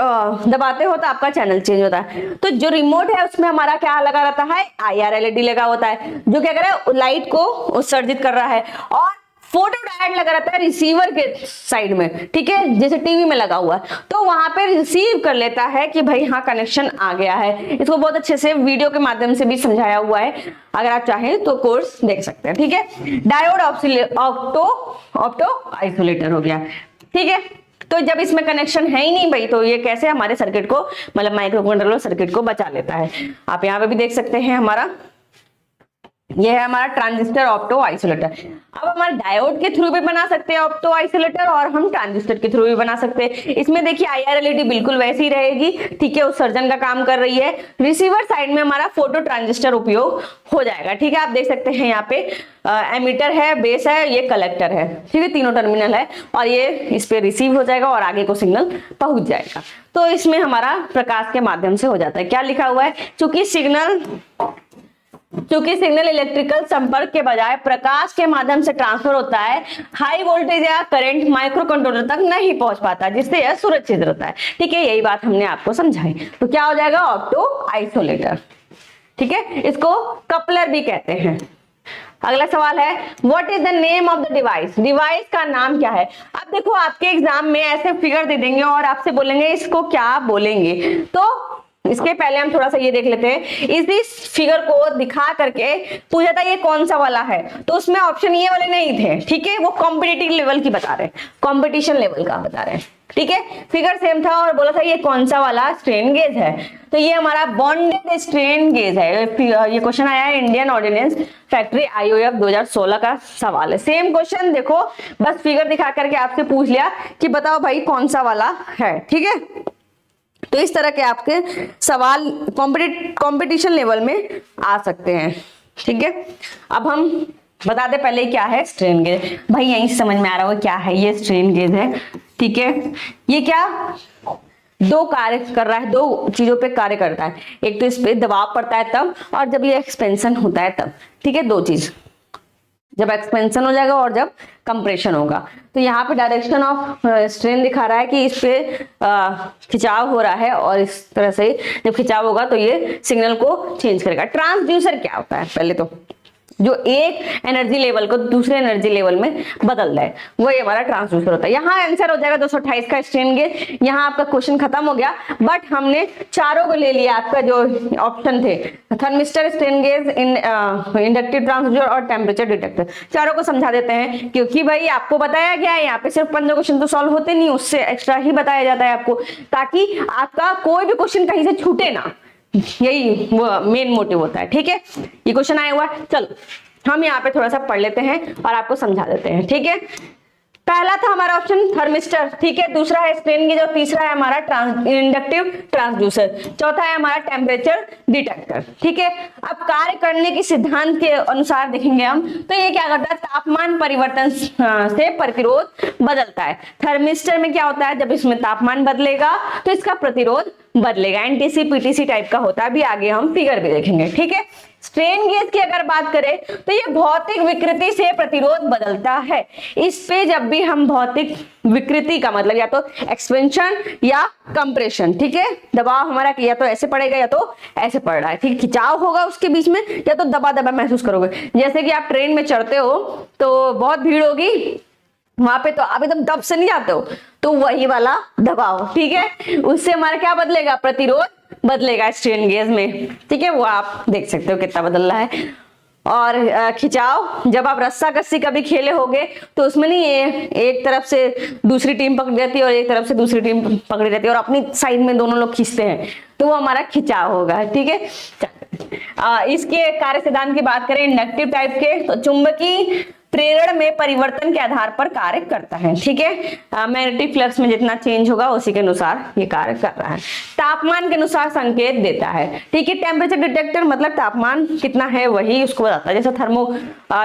दबाते हो तो आपका चैनल चेंज होता है। तो जो रिमोट है उसमें हमारा क्या लगा रहता है, IR LED लगा होता है, जो क्या कर रहा है, लाइट को उत्सर्जित कर रहा है। और फोटो डायोड लगा रहता है रिसीवर के साइड में, ठीक है, जैसे टीवी में लगा हुआ है, तो वहां पे रिसीव कर लेता है कि भाई हाँ कनेक्शन आ गया है। इसको बहुत अच्छे से वीडियो के माध्यम से भी समझाया हुआ है, अगर आप चाहें तो कोर्स देख सकते हैं, ठीक है। डायोड ऑप्टो आइसोलेटर हो गया, ठीक है। तो जब इसमें कनेक्शन है ही नहीं भाई, तो ये कैसे हमारे सर्किट को, मतलब माइक्रो कंट्रोलर सर्किट को बचा लेता है। आप यहाँ पे भी देख सकते हैं, हमारा ये है हमारा ट्रांजिस्टर ऑप्टो आइसोलेटर। अब हमारे डायोड के थ्रू भी बना सकते हैं ऑप्टो आइसोलेटर, और हम ट्रांजिस्टर के थ्रू भी बना सकते हैं। इसमें देखिए IR LED बिल्कुल वैसी रहेगी, ठीक है, उत्सर्जन का काम कर रही है। रिसीवर साइड में हमारा फोटो ट्रांजिस्टर उपयोग हो जाएगा, ठीक है। आप देख सकते हैं यहाँ पे एमीटर है, बेस है, ये कलेक्टर है, ठीक है, तीनों टर्मिनल है, और ये इस पे रिसीव हो जाएगा और आगे को सिग्नल पहुंच जाएगा। तो इसमें हमारा प्रकाश के माध्यम से हो जाता है। क्या लिखा हुआ है, चूंकि सिग्नल इलेक्ट्रिकल संपर्क के बजाय प्रकाश के माध्यम से ट्रांसफर होता है, हाई वोल्टेज या करंट माइक्रो कंट्रोलर तक नहीं पहुंच पाता, जिससे यह सुरक्षित रहता है, ठीक है। यही बात हमने आपको समझाई। तो क्या हो जाएगा, ऑप्टो आइसोलेटर, ठीक है। इसको कपलर भी कहते हैं। अगला सवाल है, what is the name of the device, device का नाम क्या है। अब देखो आपके एग्जाम में ऐसे फिगर दे देंगे और आपसे बोलेंगे इसको क्या बोलेंगे, तो इसके पहले हम थोड़ा सा ये देख लेते हैं। इस फिगर को दिखा करके पूछा था ये कौन सा वाला है, तो उसमें ऑप्शन ये वाले नहीं थे, ठीक है, वो कॉम्पिटिटिव लेवल की बता रहे हैं, कॉम्पिटिशन लेवल का बता रहे हैं, ठीक है। फिगर सेम था और बोला था ये कौन सा वाला स्ट्रेन गेज है, तो ये हमारा बॉन्डेड स्ट्रेन गेज है। ये क्वेश्चन आया है इंडियन ऑर्डिनेंस फैक्ट्री IOF 2016 का सवाल है। सेम क्वेश्चन देखो, बस फिगर दिखा करके आपसे पूछ लिया कि बताओ भाई कौन सा वाला है, ठीक है। तो इस तरह के आपके सवाल कंपटीशन लेवल में आ सकते हैं, ठीक है। अब हम बता दे पहले क्या है स्ट्रेन गेज, भाई यहीं से समझ में आ रहा होगा क्या है, ये स्ट्रेन गेज है, ठीक है। ये क्या दो कार्य कर रहा है, दो चीजों पे कार्य करता है, एक तो इस पे दबाव पड़ता है तब, और जब ये एक्सपेंशन होता है तब, ठीक है, दो चीज, जब एक्सपेंशन हो जाएगा और जब कंप्रेशन होगा। तो यहाँ पे डायरेक्शन ऑफ स्ट्रेन दिखा रहा है कि इस पे खिंचाव हो रहा है, और इस तरह से जब खिंचाव होगा तो ये सिग्नल को चेंज करेगा। ट्रांसड्यूसर क्या होता है, पहले तो जो एक एनर्जी लेवल को दूसरे एनर्जी लेवल में बदल रहा है, वही हमारा ट्रांसड्यूसर होता है। यहाँ आंसर हो जाएगा 228 का स्ट्रेन गेज। यहाँ आपका क्वेश्चन खत्म हो गया, बट हमने चारों को ले लिया, आपका जो ऑप्शन थे thermistor, strain gauge, inductive transducer और टेम्परेचर डिटेक्टर, चारों को समझा देते हैं, क्योंकि भाई आपको बताया गया है यहाँ पे सिर्फ 15 क्वेश्चन तो सॉल्व होते नहीं, उससे एक्स्ट्रा ही बताया जाता है आपको, ताकि आपका कोई भी क्वेश्चन कहीं से छूटे ना, यही वो मेन मोटिव होता है, ठीक है। ये क्वेश्चन आया हुआ, चलो हम यहाँ पे थोड़ा सा पढ़ लेते हैं और आपको समझा देते हैं, ठीक है। पहला था हमारा ऑप्शन थर्मिस्टर, ठीक है, दूसरा है स्ट्रेन गेज, और तीसरा है हमारा इंडक्टिव ट्रांसड्यूसर, चौथा है हमारा टेम्परेचर डिटेक्टर, ठीक है। अब कार्य करने की सिद्धांत के अनुसार देखेंगे हम, तो ये क्या करता है, तापमान परिवर्तन से प्रतिरोध बदलता है। थर्मिस्टर में क्या होता है, जब इसमें तापमान बदलेगा तो इसका प्रतिरोध बदलेगा, एनटीसी पीटीसी टाइप का होता है, अभी आगे हम फिगर भी देखेंगे, ठीक है। स्ट्रेन गेज की अगर बात करें तो ये भौतिक विकृति से प्रतिरोध बदलता है। इस पे जब भी हम भौतिक विकृति का मतलब या तो एक्सपेंशन या कंप्रेशन, ठीक है, दबाव हमारा या तो ऐसे पड़ेगा या तो ऐसे पड़ रहा है, ठीक, खिंचाव होगा उसके बीच में, या तो दबा दबा महसूस करोगे। जैसे कि आप ट्रेन में चढ़ते हो तो बहुत भीड़ होगी, वहां पे तो आप एकदम दब से नहीं जाते हो, तो वही वाला दबाव, ठीक है, उससे हमारा क्या बदलेगा, प्रतिरोध बदलेगा स्ट्रेन गेज में, ठीक है, वो आप देख सकते हो कितना बदल रहा है। और खिंचाव, जब आप रस्सा कस्सी कभी खेले होगे तो उसमें नहीं एक तरफ से दूसरी टीम पकड़ी रहती है और एक तरफ से दूसरी टीम पकड़ी रहती है और अपनी साइड में दोनों लोग खींचते हैं, तो वो हमारा खिंचाव होगा। ठीक है, इसके कार्य सिद्धांत की बात करें इंडक्टिव टाइप के, तो चुंबकीय प्रेरण में परिवर्तन के आधार पर कार्य करता है। ठीक है, मैग्नेटिक फ्लक्स में जितना चेंज होगा उसी के अनुसार ये कार्य कर रहा है। तापमान के अनुसार संकेत देता है। ठीक है, टेम्परेचर डिटेक्टर मतलब तापमान कितना है वही उसको बताता है। जैसे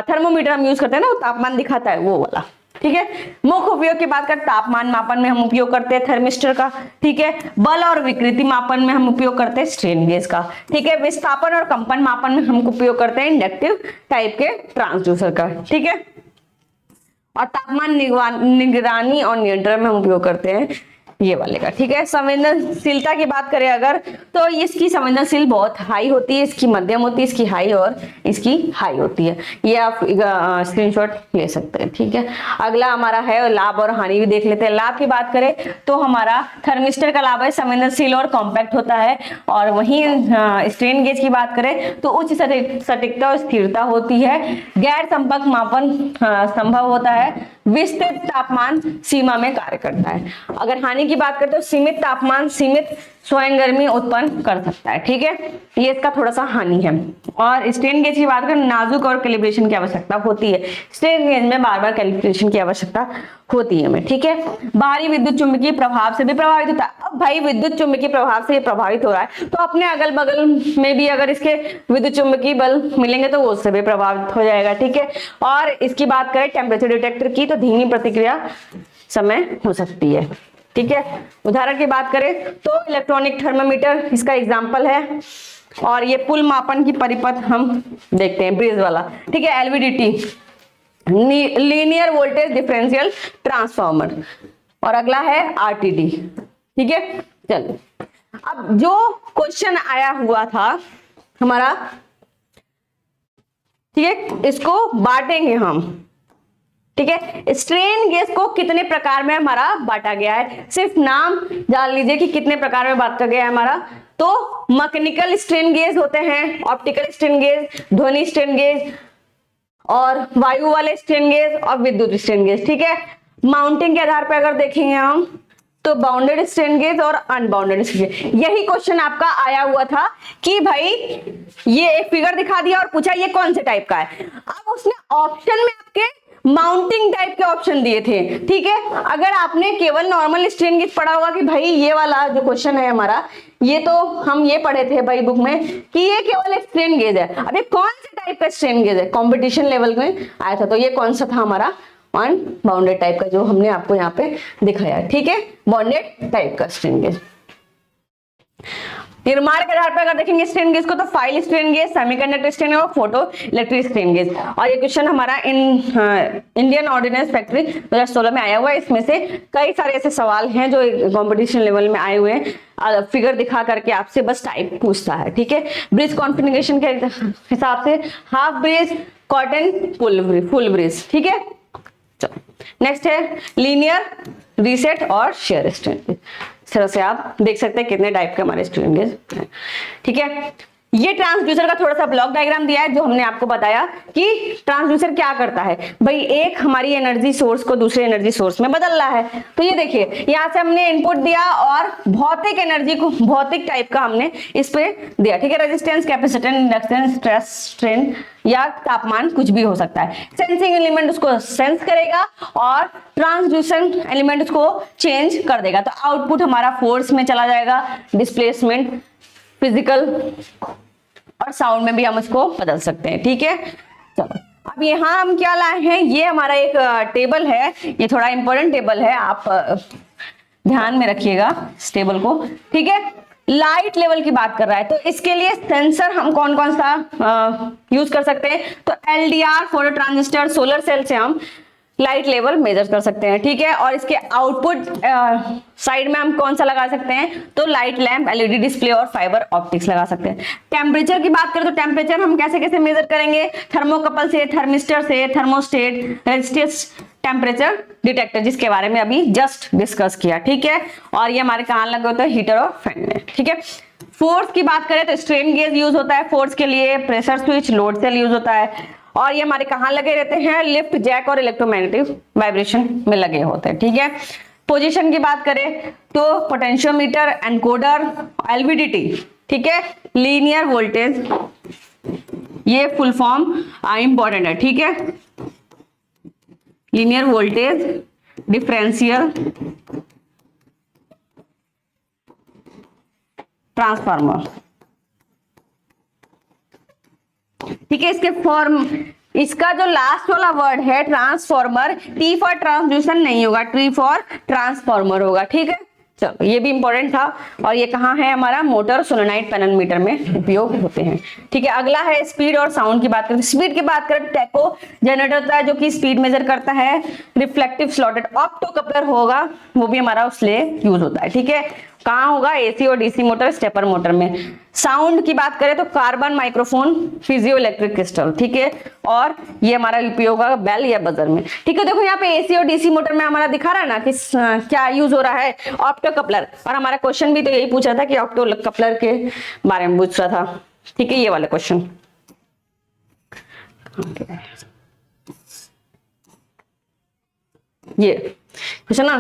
थर्मोमीटर हम यूज करते हैं ना, वो तापमान दिखाता है, वो वाला। ठीक है, मुख्य उपयोग की बात करें, तापमान मापन में हम उपयोग करते हैं थर्मिस्टर का। ठीक है, बल और विकृति मापन में हम उपयोग करते हैं स्ट्रेन गेज का। ठीक है, विस्थापन और कंपन मापन में हम उपयोग करते हैं इंडक्टिव टाइप के ट्रांसड्यूसर का। ठीक है, और तापमान निगरानी और नियंत्रण में हम उपयोग करते हैं ये वाले का। ठीक है, संवेदनशीलता की बात करें अगर, तो इसकी संवेदनशील बहुत हाई होती है, इसकी मध्यम होती है, इसकी हाई और इसकी हाई होती है। ये आप स्क्रीनशॉट ले सकते हैं। ठीक है, अगला हमारा है लाभ और हानि भी देख लेते हैं। लाभ की बात करें तो हमारा थर्मिस्टर का लाभ है संवेदनशील और कॉम्पैक्ट होता है, और वहीं स्ट्रेन गेज की बात करें तो उच्च सटीकता और स्थिरता होती है, गैर संपर्क मापन संभव होता है, विस्तृत तापमान सीमा में कार्य करता है। अगर हानि की बात करें तो सीमित तापमान सीमित स्वयं गर्मी उत्पन्न कर सकता है। ठीक है, ये इसका थोड़ा सा हानि है। और स्ट्रेन गेज की बात करें, नाजुक और कैलिब्रेशन की आवश्यकता होती है। स्ट्रेन गेज में बार बार कैलिब्रेशन की आवश्यकता होती है हमें। ठीक है, बाहरी विद्युत चुंबकीय प्रभाव से भी प्रभावित होता है। अब भाई विद्युत चुंबकीय प्रभाव से ये प्रभावित हो रहा है, तो अपने अगल बगल में भी अगर इसके विद्युत चुंबकीय बल मिलेंगे तो वो उससे भी प्रभावित हो जाएगा। ठीक है, और इसकी बात करें टेम्परेचर डिटेक्टर की, तो धीमी प्रतिक्रिया समय हो सकती है। ठीक है, उदाहरण की बात करें तो इलेक्ट्रॉनिक थर्मामीटर इसका एग्जांपल है, और ये पुल मापन की परिपथ हम देखते हैं ब्रिज वाला। ठीक है, LVDT linear voltage differential transformer, और अगला है आरटीडी। ठीक है, चलो अब जो क्वेश्चन आया हुआ था हमारा, ठीक है, इसको बांटेंगे हम। ठीक है, स्ट्रेन गेज को कितने प्रकार में हमारा बांटा गया है, सिर्फ नाम जान लीजिए कि कितने प्रकार में बांटा गया है हमारा। तो मैकेनिकल स्ट्रेन गेज होते हैं, ऑप्टिकल स्ट्रेन गेज, ध्वनि स्ट्रेन गेज, और वायु वाले स्ट्रेन गेज और विद्युत स्ट्रेन गेज। ठीक है, माउंटिंग के आधार पर अगर देखेंगे हम तो बाउंडेड स्ट्रेन गेज और अनबाउंडेड स्ट्रेन गेज। यही क्वेश्चन आपका आया हुआ था कि भाई ये एक फिगर दिखा दिया और पूछा ये कौन से टाइप का है। अब उसने ऑप्शन में आपके माउंटिंग टाइप के ऑप्शन दिए थे। ठीक है, अगर आपने केवल नॉर्मल स्ट्रेन गेज पढ़ा होगा कि भाई ये वाला जो क्वेश्चन है हमारा, ये तो हम ये पढ़े थे भाई बुक में कि ये केवल एक स्ट्रेन गेज है। अब ये कौन से टाइप का स्ट्रेन गेज है, कंपटीशन लेवल में आया था, तो ये कौन सा था हमारा अनबाउंडेड टाइप का, जो हमने आपको यहाँ पे दिखाया। ठीक है, बाउंडेड टाइप का स्ट्रेन गेज। निर्माण के आधार पर अगर देखेंगे स्ट्रेन गेज को, तो file strain gauge, semiconductor strain gauge और फोटो इलेक्ट्रिक स्ट्रेन गेज। और ये क्वेश्चन हमारा इंडियन ऑर्डिनेंस फैक्ट्री 2016 में आया हुआ है। इसमें से कई सारे ऐसे सवाल हैं जो कंपटीशन लेवल में आए हुए हैं, फिगर दिखा करके आपसे बस टाइप पूछता है। ठीक है, ब्रिज कॉन्फ़िगरेशन के हिसाब से half bridge, cotton, full bridge. ठीक है, चलो नेक्स्ट है लीनियर, रीसेट और शेयर स्ट्रेन गेज। इस तरह से आप देख सकते हैं कितने टाइप के हमारे स्ट्रेन गेज हैं। ठीक है, ये ट्रांसड्यूसर का थोड़ा सा ब्लॉक डायग्राम दिया है, जो हमने आपको बताया कि ट्रांसड्यूसर क्या करता है। भाई एक हमारी एनर्जी सोर्स को दूसरे एनर्जी सोर्स में बदल रहा है, तो ये देखिए यहाँ से हमने इनपुट दिया और भौतिक एनर्जी को भौतिक टाइप का हमने इस पे दिया। ठीक है, resistance, capacitance, inductance, stress, strain या तापमान कुछ भी हो सकता है। सेंसिंग एलिमेंट उसको सेंस करेगा और ट्रांसड्यूसर एलिमेंट उसको चेंज कर देगा। तो आउटपुट हमारा फोर्स में चला जाएगा, डिस्प्लेसमेंट, फिजिकल और साउंड में भी हम इसको बदल सकते हैं। ठीक है, चलो अब यहाँ हम क्या लाए हैं, ये हमारा एक टेबल है, ये थोड़ा इंपॉर्टेंट टेबल है, आप ध्यान में रखिएगा इस टेबल को। ठीक है, लाइट लेवल की बात कर रहा है, तो इसके लिए सेंसर हम कौन कौन सा यूज कर सकते हैं, तो LDR, photo transistor, solar cell से हम लाइट लेवल मेजर कर सकते हैं। ठीक है, और इसके आउटपुट साइड में हम कौन सा लगा सकते हैं, तो लाइट लैंप, एलईडी डिस्प्ले और फाइबर ऑप्टिक्स लगा सकते हैं। टेम्परेचर की बात करें तो टेम्परेचर हम कैसे कैसे मेजर करेंगे, थर्मोकपल से, थर्मिस्टर से, थर्मोस्टेट, रेजिस्टेंस टेम्परेचर डिटेक्टर, जिसके बारे में अभी जस्ट डिस्कस किया। ठीक है, और ये हमारे कहाँ लगे होते हैं, हीटर और फैन में। ठीक है, फोर्स की बात करें तो स्ट्रेन गेज यूज होता है फोर्स के लिए, pressure switch, load cell use होता है, और ये हमारे कहाँ लगे रहते हैं, लिफ्ट जैक और इलेक्ट्रोमैग्नेटिक वाइब्रेशन में लगे होते हैं, ठीक है। पोजीशन की बात करें तो पोटेंशियोमीटर, एनकोडर, एलवीडीटी, ठीक है, लीनियर वोल्टेज, ये फुल फॉर्म इंपॉर्टेंट है, ठीक है, लीनियर वोल्टेज डिफरेंशियल ट्रांसफार्मर, ठीक है। इसके फॉर्म, इसका जो लास्ट वाला वर्ड है ट्रांसफॉर्मर, टी फॉर ट्रांसड्यूसर नहीं होगा, टी फॉर ट्रांसफॉर्मर होगा, ठीक है। चलो ये भी इंपॉर्टेंट था। और ये कहाँ है हमारा, मोटर सोलेनोइड पैनल मीटर में उपयोग होते हैं, ठीक है। अगला है स्पीड और साउंड की बात करें। स्पीड की बात करें टैको जनरेटर होता है जो कि स्पीड मेजर करता है। रिफ्लेक्टिव स्लॉटेड ऑप्टो कपलर होगा, वो भी हमारा उसलिए यूज होता है, ठीक है। कहाँ होगा, एसी और डीसी मोटर, स्टेपर मोटर में। साउंड की बात करें तो carbon microphone, physio electric crystal, ठीक है। और ये हमारा उपयोग होगा बेल या बजर में, ठीक है। देखो यहाँ पे एसी और डीसी मोटर में हमारा दिखा रहा है ना कि क्या यूज हो रहा है, ऑप्टो कपलर। और हमारा क्वेश्चन भी तो यही पूछा था कि ऑप्टो कपलर के बारे में पूछ रहा था, ठीक है, ये वाला क्वेश्चन। ये क्वेश्चन ना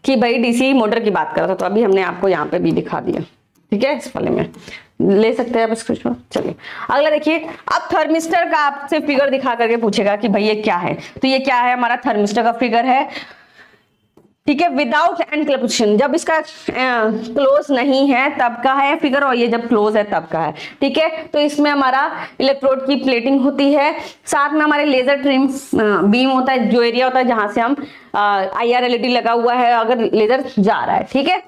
कि भाई डीसी मोटर की बात कर रहा था, तो अभी हमने आपको यहाँ पे भी दिखा दिया, ठीक है। इस वाले में ले सकते हैं आप स्क्रीनशॉट। चलिए अगला देखिए, अब थर्मिस्टर का आपसे फिगर दिखा करके पूछेगा कि भाई ये क्या है, तो ये क्या है, हमारा थर्मिस्टर का फिगर है, ठीक है। विदाउट एनक्लोजन, जब इसका क्लोज नहीं है तब का है फिगर, और ये जब क्लोज है तब का है, ठीक है। तो इसमें हमारा इलेक्ट्रोड की प्लेटिंग होती है, साथ में हमारे लेजर ट्रिम बीम होता है, जो एरिया होता है जहां से हम IR LED लगा हुआ है अगर लेजर जा रहा है, ठीक है।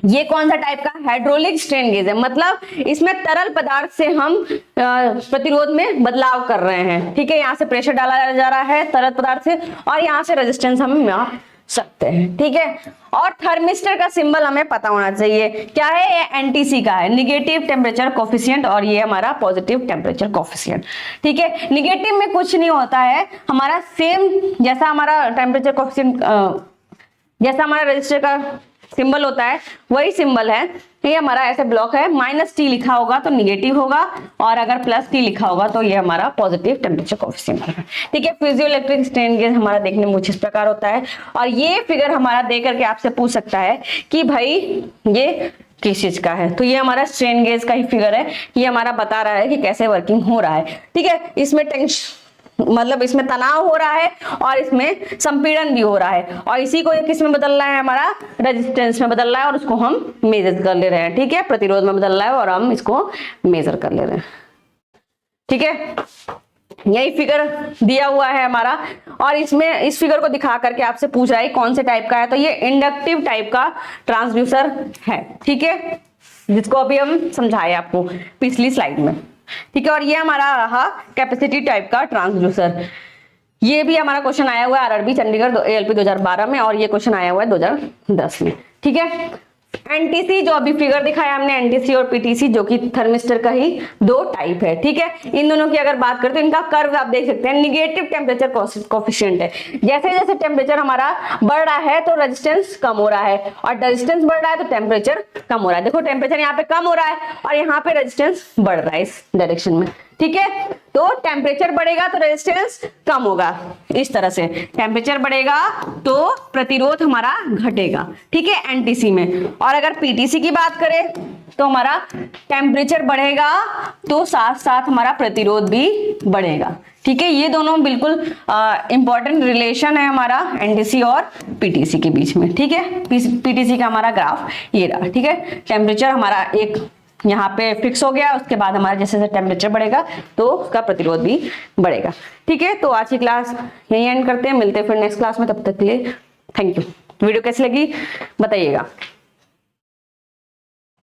ये कौन सा टाइप का, हाइड्रोलिक स्ट्रेन गेज है, मतलब इसमें तरल पदार्थ से हम प्रतिरोध में बदलाव कर रहे हैं, ठीक है। यहाँ से प्रेशर डाला जा रहा है तरल पदार्थ से, और यहाँ से रेजिस्टेंस हम माप सकते हैं, ठीक है। और थर्मिस्टर का सिंबल हमें पता होना चाहिए, क्या है, ये NTC का है, निगेटिव टेम्परेचर कोफिशिएंट, और ये हमारा पॉजिटिव टेम्परेचर कोफिशिएंट, ठीक है। निगेटिव में कुछ नहीं होता है, हमारा सेम जैसा हमारा टेम्परेचर कोफिशिएंट, जैसा हमारा रजिस्टर का सिंबल होता है वही सिंबल है। ये हमारा ऐसे ब्लॉक है, -T लिखा होगा तो निगेटिव होगा, और अगर +T लिखा होगा तो ये हमारा पॉजिटिव टेम्परेचर कोएफिशिएंट है, ठीक है। फिजियो इलेक्ट्रिक स्ट्रेन गेज हमारा देखने में कुछ इस प्रकार होता है, और ये फिगर हमारा दे करके आपसे पूछ सकता है कि भाई ये किस चीज का है, तो ये हमारा स्ट्रेन गेज का ही फिगर है, ये हमारा बता रहा है कि कैसे वर्किंग हो रहा है, ठीक है। इसमें टेंशन, मतलब इसमें तनाव हो रहा है और इसमें संपीड़न भी हो रहा है, और इसी को किस में बदल रहा है, हमारा रेजिस्टेंस में बदल रहा है, और उसको हम मेजर कर ले रहे हैं, ठीक है। प्रतिरोध में बदल रहा है और हम इसको मेजर कर ले रहे हैं, ठीक है। यही फिगर दिया हुआ है हमारा, और इसमें इस फिगर को दिखा करके आपसे पूछ रहा है कौन से टाइप का है, तो ये इंडक्टिव टाइप का ट्रांसड्यूसर है, ठीक है, जिसको अभी हम समझाए आपको पिछली स्लाइड में, ठीक है। और ये हमारा रहा कैपेसिटी टाइप का ट्रांसड्यूसर, ये भी हमारा क्वेश्चन आया हुआ है RRB चंडीगढ़ ALP 2012 में, और ये क्वेश्चन आया हुआ है 2010 में, ठीक है। NTC जो अभी फिगर दिखाया हमने, NTC और PTC जो कि थर्मिस्टर का ही दो टाइप है, ठीक है। इन दोनों की अगर बात करें तो इनका कर्व आप देख सकते हैं, निगेटिव टेम्परेचर कोफिशिएंट है, जैसे जैसे टेम्परेचर हमारा बढ़ रहा है तो रेजिस्टेंस कम हो रहा है, और रेजिस्टेंस बढ़ रहा है तो टेम्परेचर कम हो रहा है। देखो टेम्परेचर यहाँ पे कम हो रहा है और यहाँ पे रेजिस्टेंस बढ़ रहा है इस डायरेक्शन में, ठीक है। तो टेम्परेचर बढ़ेगा तो रेजिस्टेंस कम होगा, इस तरह से टेम्परेचर बढ़ेगा तो प्रतिरोध हमारा घटेगा, ठीक है, NTC में। और अगर PTC की बात करें तो हमारा टेम्परेचर बढ़ेगा तो साथ साथ हमारा प्रतिरोध भी बढ़ेगा, ठीक है। ये दोनों बिल्कुल इंपॉर्टेंट रिलेशन है हमारा NTC और PTC के बीच में, ठीक है। PTC का हमारा ग्राफ ये रहा, ठीक है। टेम्परेचर हमारा एक यहाँ पे फिक्स हो गया, उसके बाद हमारा जैसे जैसे टेम्परेचर बढ़ेगा तो उसका प्रतिरोध भी बढ़ेगा, ठीक है। तो आज की क्लास यही एंड करते हैं, मिलते हैं फिर नेक्स्ट क्लास में, तब तक के लिए थैंक यू। वीडियो कैसी लगी बताइएगा।